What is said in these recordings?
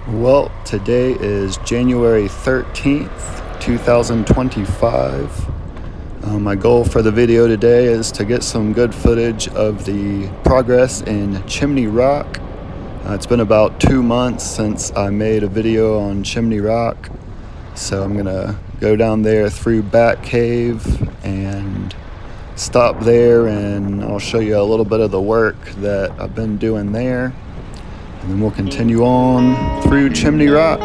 Well, today is January 13th, 2025. My goal for the video today is to get some good footage of the progress in Chimney Rock. It's been about 2 months since I made a video on Chimney Rock, so I'm gonna go down there through Bat Cave and stop there, and I'll show you a little bit of the work that I've been doing there. And then we'll continue on through Chimney Rock.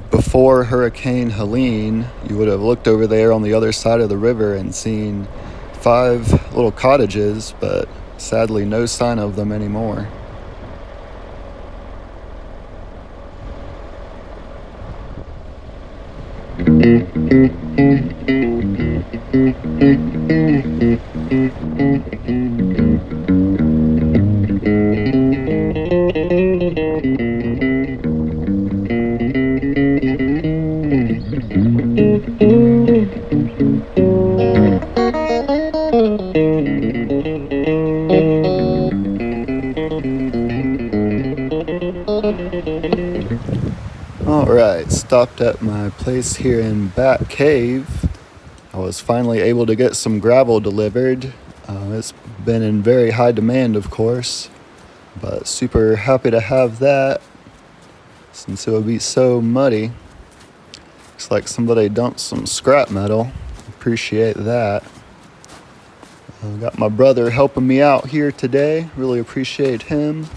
Before Hurricane Helene, you would have looked over there on the other side of the river and seen 5 little cottages, but sadly no sign of them anymore. Alright, stopped at my place here in Bat Cave. I was finally able to get some gravel delivered. It's been in very high demand, of course, but super happy to have that since it would be so muddy. Looks like somebody dumped some scrap metal. Appreciate that. Got my brother helping me out here today. Really appreciate him.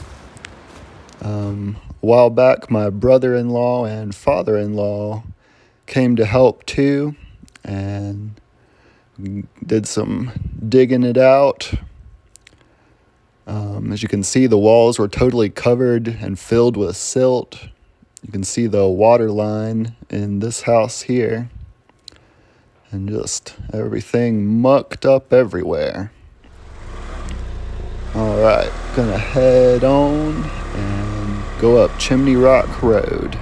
A while back, my brother-in-law and father-in-law came to help too and did some digging it out. As you can see, the walls were totally covered and filled with silt. You can see the water line in this house here, and just everything mucked up everywhere. Alright, gonna head on and go up Chimney Rock Road.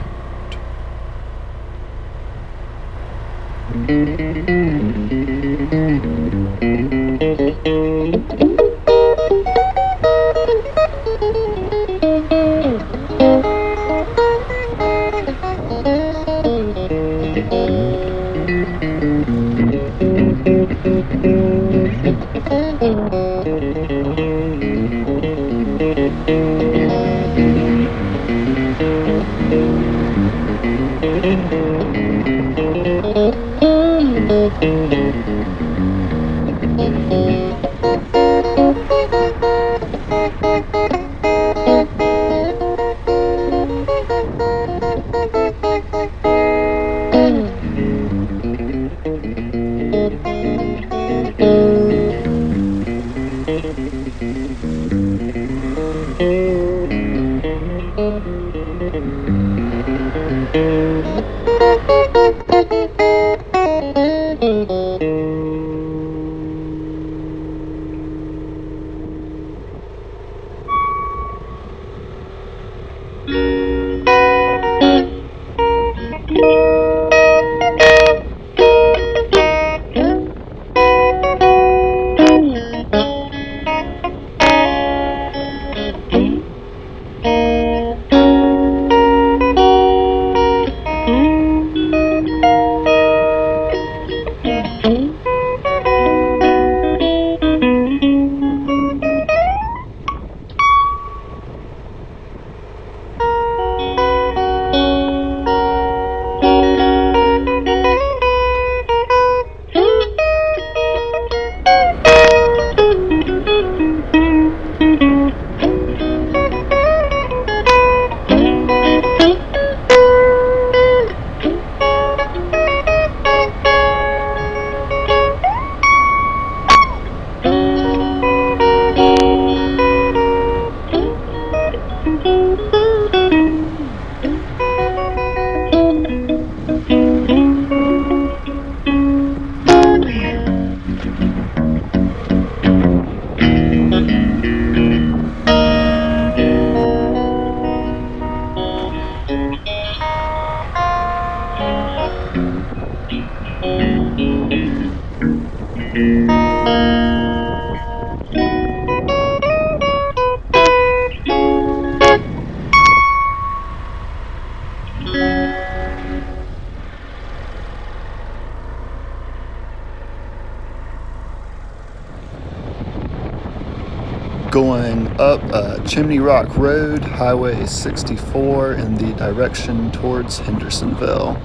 Going up Chimney Rock Road, Highway 64 in the direction towards Hendersonville.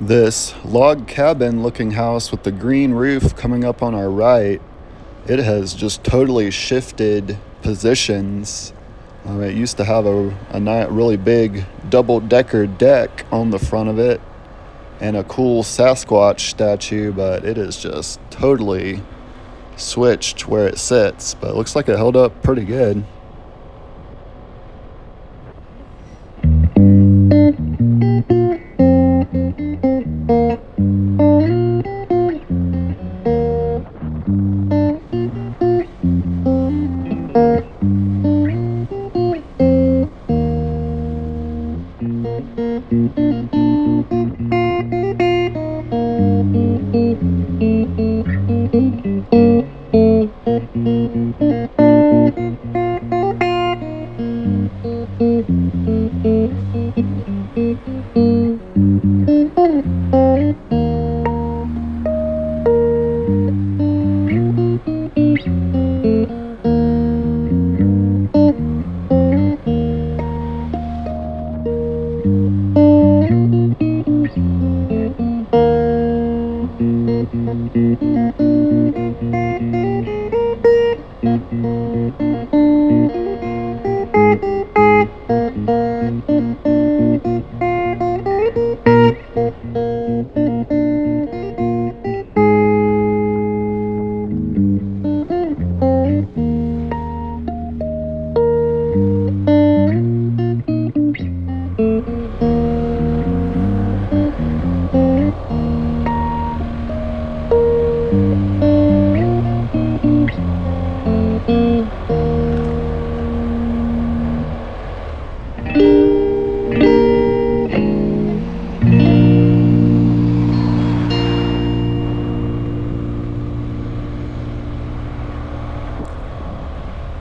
This log cabin looking house with the green roof coming up on our right, it has just totally shifted positions. It used to have a really big double-decker deck on the front of it and a cool Sasquatch statue, but it is just totally switched where it sits. But it looks like it held up pretty good.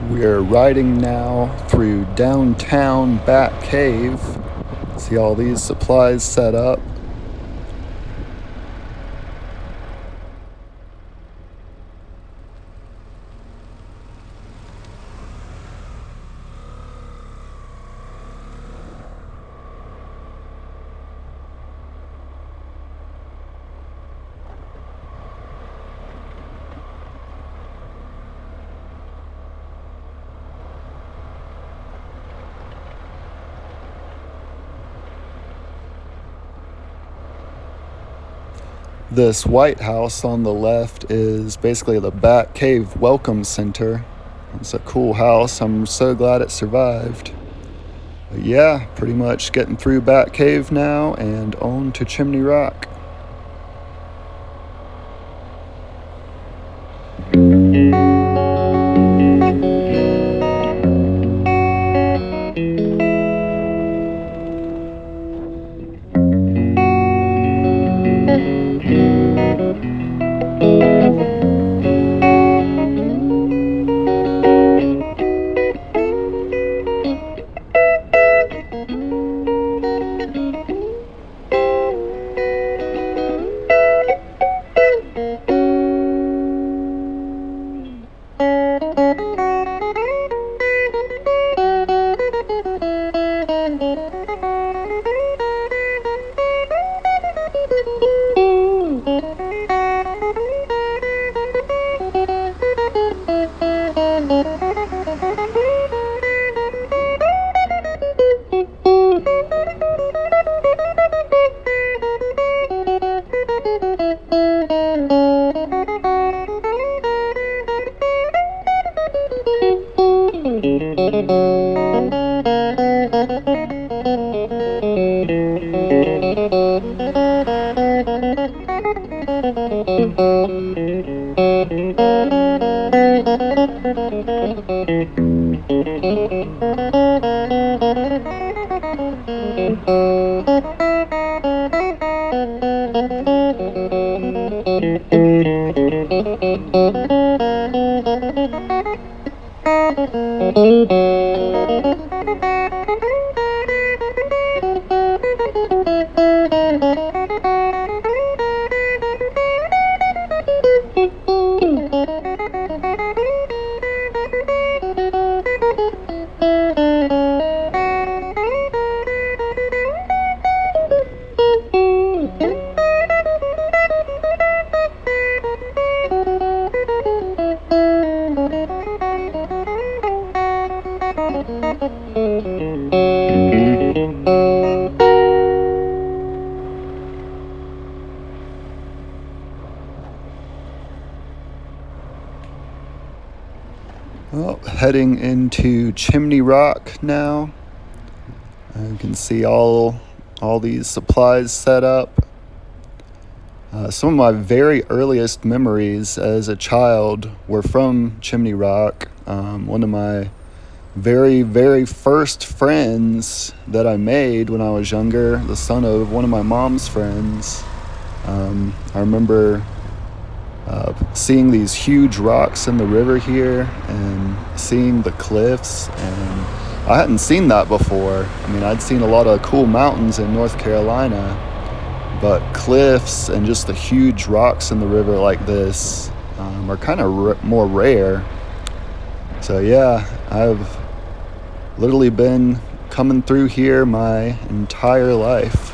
We're riding now through downtown Bat Cave. See all these supplies set up. This White House on the left is basically the Bat Cave Welcome Center. It's a cool house. I'm so glad it survived. But yeah, pretty much getting through Bat Cave now and on to Chimney Rock. Well, heading into Chimney Rock now. You can see all these supplies set up. Some of my very earliest memories as a child were from Chimney Rock. One of my very, very first friends that I made when I was younger, the son of one of my mom's friends. I remember seeing these huge rocks in the river here and seeing the cliffs, and I hadn't seen that before. I mean, I'd seen a lot of cool mountains in North Carolina, but cliffs and just the huge rocks in the river like this are kind of more rare. So yeah, I've literally been coming through here my entire life.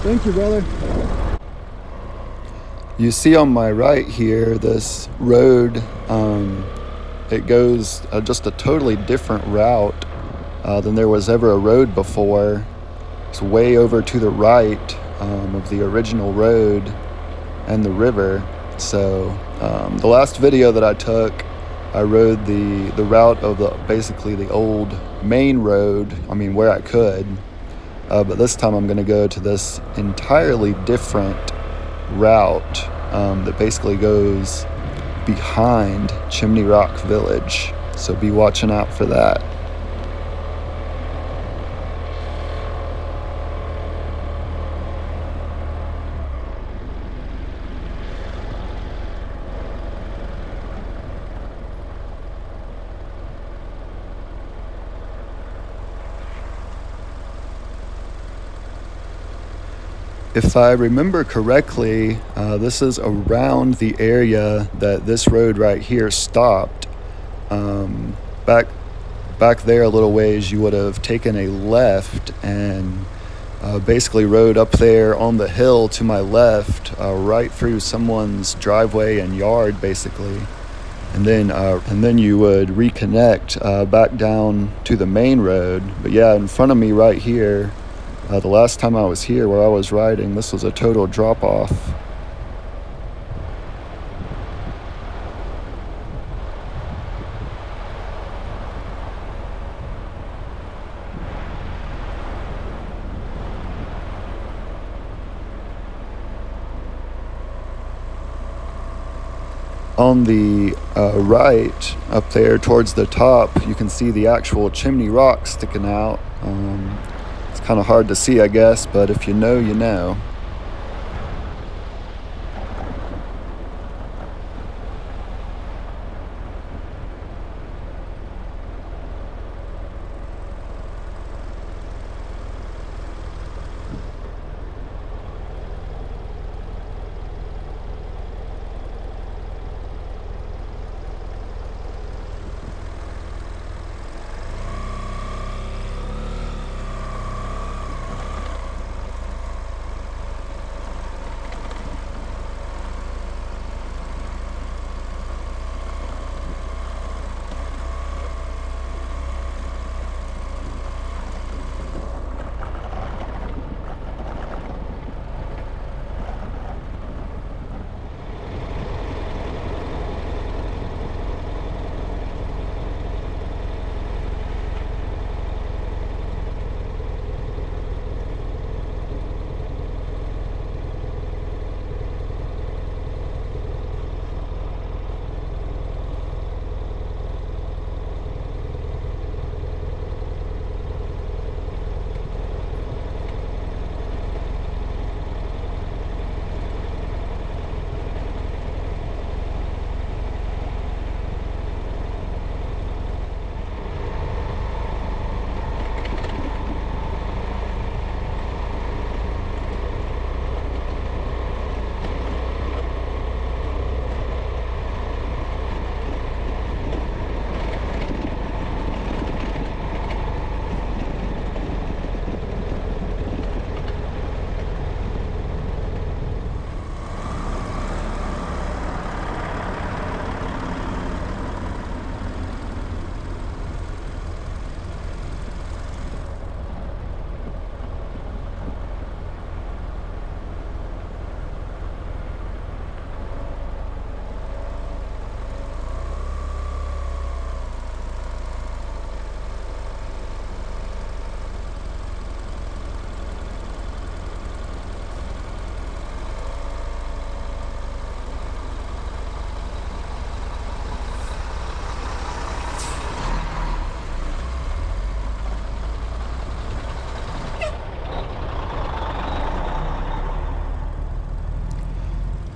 Thank you, brother. You see on my right here, this road, it goes just a totally different route than there was ever a road before. It's way over to the right of the original road and the river. So the last video that I took, I rode the route of basically the old main road, where I could. But this time I'm going to go to this entirely different route that basically goes behind Chimney Rock Village. So be watching out for that. If I remember correctly, this is around the area that this road right here stopped. Back there a little ways, you would have taken a left and basically rode up there on the hill to my left, right through someone's driveway and yard, basically. And then you would reconnect back down to the main road. But yeah, in front of me right here, the last time I was here where I was riding, this was a total drop-off. On the right, up there towards the top, you can see the actual Chimney Rock sticking out. It's kind of hard to see, I guess, but if you know, you know.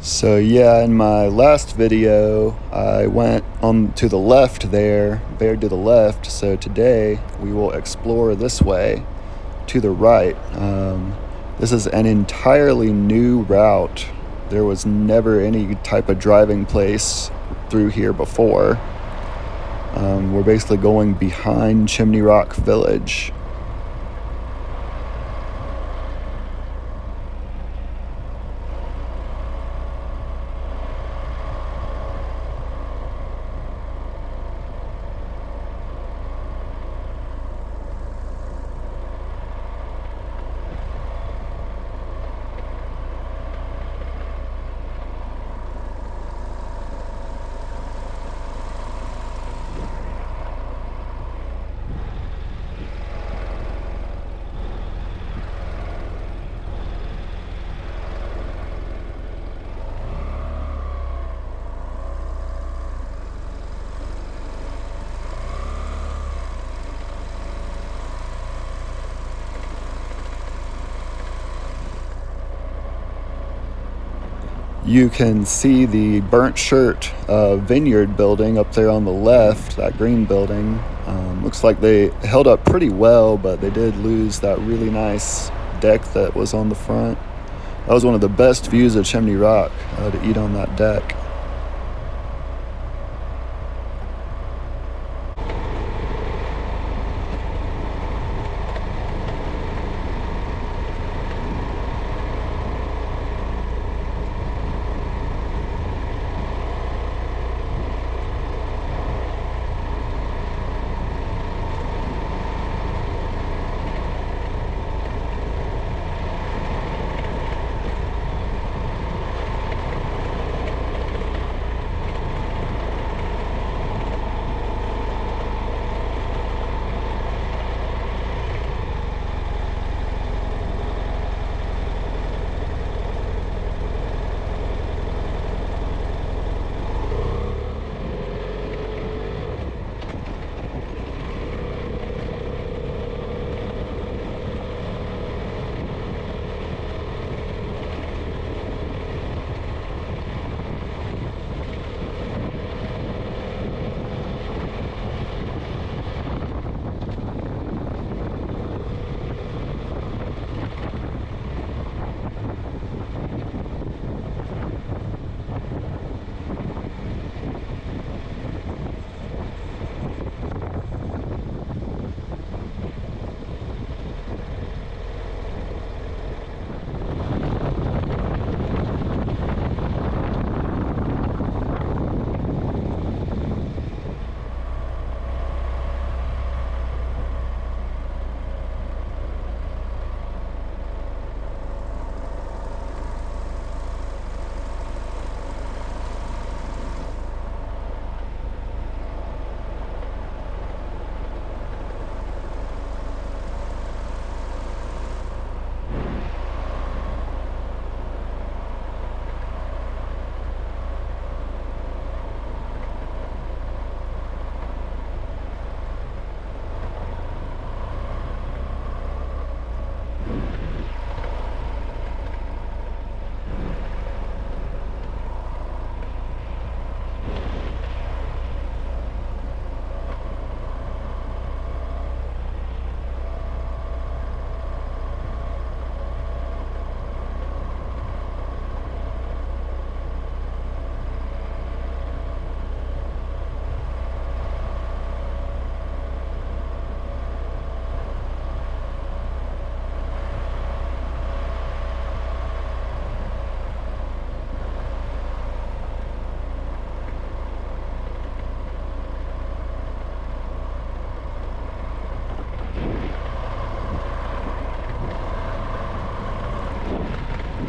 So yeah, in my last video, I went on to the left there, veered to the left. So today we will explore this way to the right. This is an entirely new route. There was never any type of driving place through here before. We're basically going behind Chimney Rock Village. You can see the Burnt Shirt vineyard building up there on the left, that green building. Looks like they held up pretty well, but they did lose that really nice deck that was on the front. That was one of the best views of Chimney Rock, to eat on that deck.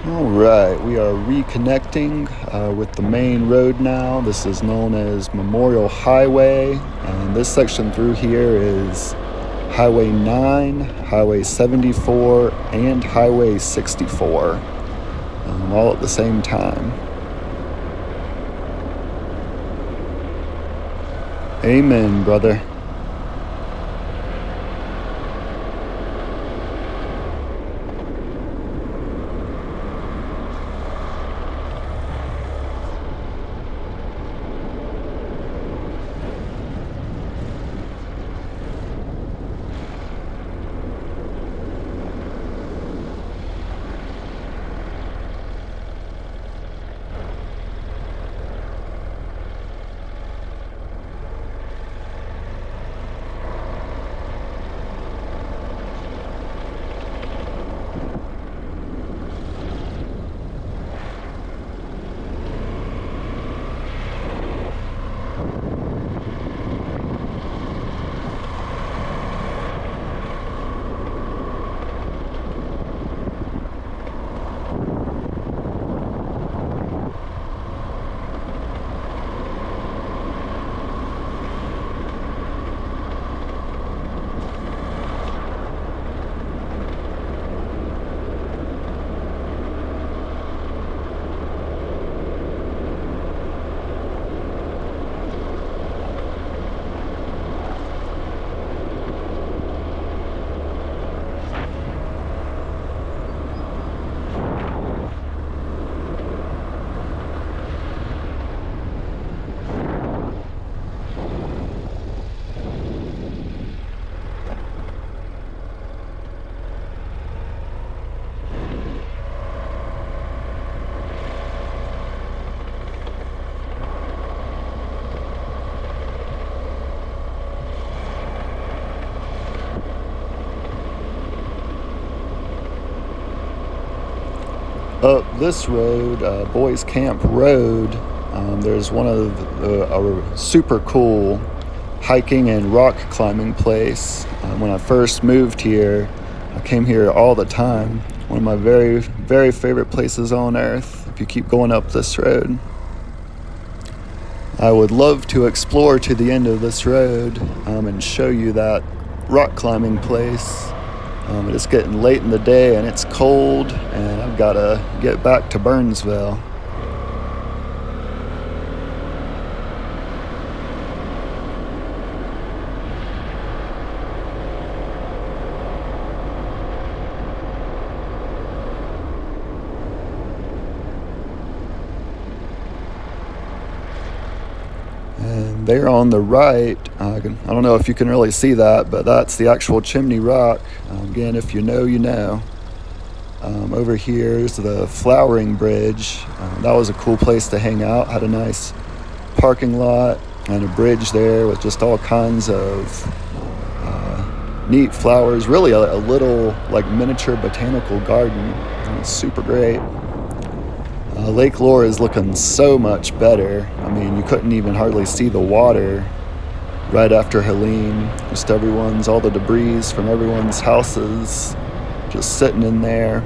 Alright, we are reconnecting with the main road now. This is known as Memorial Highway, and this section through here is Highway 9, Highway 74, and Highway 64, all at the same time. Amen, brother. Up this road, Boys Camp Road, there's one of a super cool hiking and rock climbing place. When I first moved here, I came here all the time. One of my very, very favorite places on earth if you keep going up this road. I would love to explore to the end of this road and show you that rock climbing place. It's getting late in the day and it's cold, and I've got to get back to Burnsville. And there on the right, I don't know if you can really see that, but that's the actual Chimney Rock. Again, if you know, you know. Over here is the Flowering Bridge. That was a cool place to hang out. Had a nice parking lot and a bridge there with just all kinds of neat flowers. Really a little like miniature botanical garden. It's super great. Lake Lore is looking so much better. I mean, you couldn't even hardly see the water right after Helene. Just all the debris from everyone's houses just sitting in there.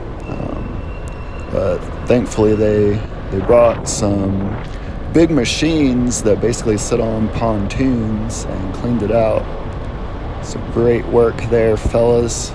But thankfully they brought some big machines that basically sit on pontoons and cleaned it out. Some great work there, fellas.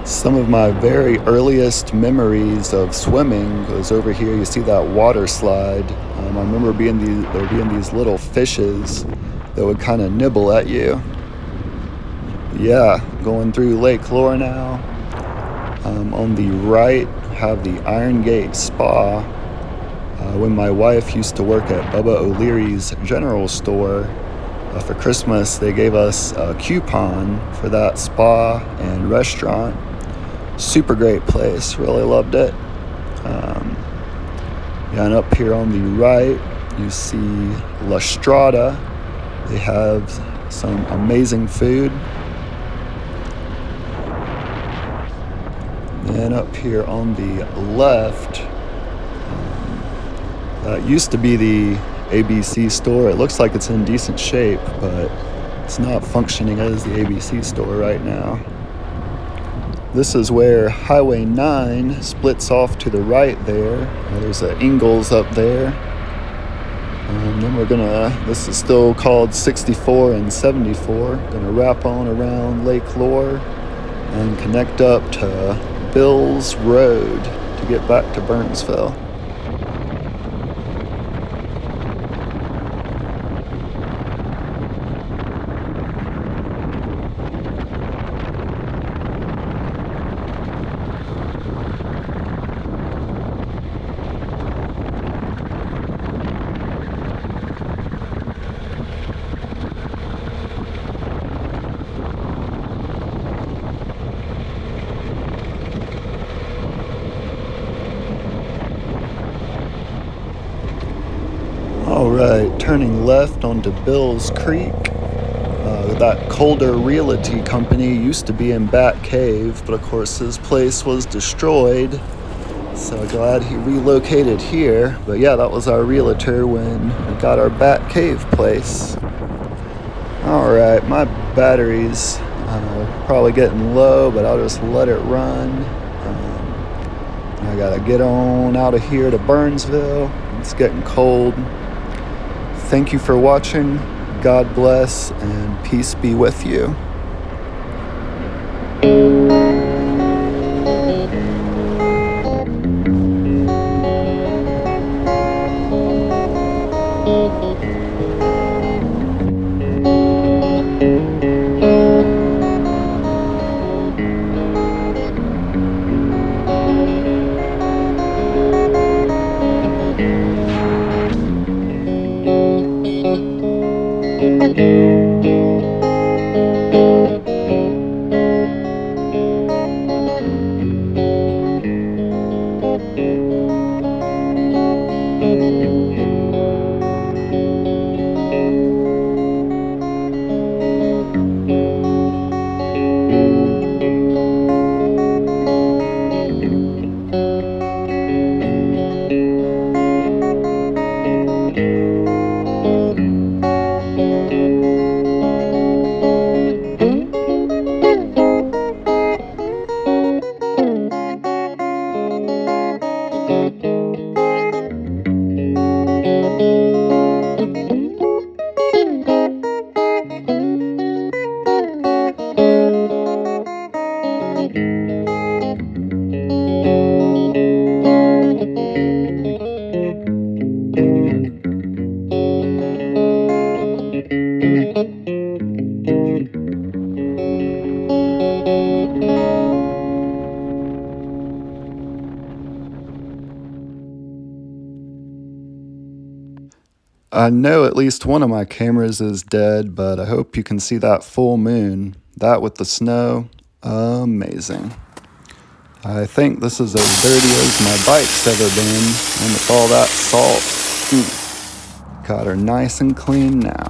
Some of my very earliest memories of swimming was over here. You see that water slide. I remember there being these little fishes that would kind of nibble at you. Yeah, going through Lake Lore now. On the right, have the Iron Gate Spa. When my wife used to work at Bubba O'Leary's General Store, for Christmas they gave us a coupon for that spa and restaurant. Super great place, really loved it. And up here on the right, you see La Strada. They have some amazing food. And up here on the left, that used to be the ABC store. It looks like it's in decent shape, but it's not functioning as the ABC store right now. This is where Highway 9 splits off to the right there. There's an Ingalls up there. And then this is still called 64 and 74. Gonna wrap on around Lake Lore and connect up to Bills Road to get back to Burnsville. Alright, turning left onto Bills Creek. That Calder Realty Company used to be in Bat Cave, but of course his place was destroyed. So glad he relocated here. But yeah, that was our realtor when we got our Bat Cave place. Alright, my battery's probably getting low, but I'll just let it run. I gotta get on out of here to Burnsville. It's getting cold. Thank you for watching. God bless and peace be with you. I know at least one of my cameras is dead, but I hope you can see that full moon. That with the snow, amazing. I think this is as dirty as my bike's ever been, and with all that salt, got her nice and clean now.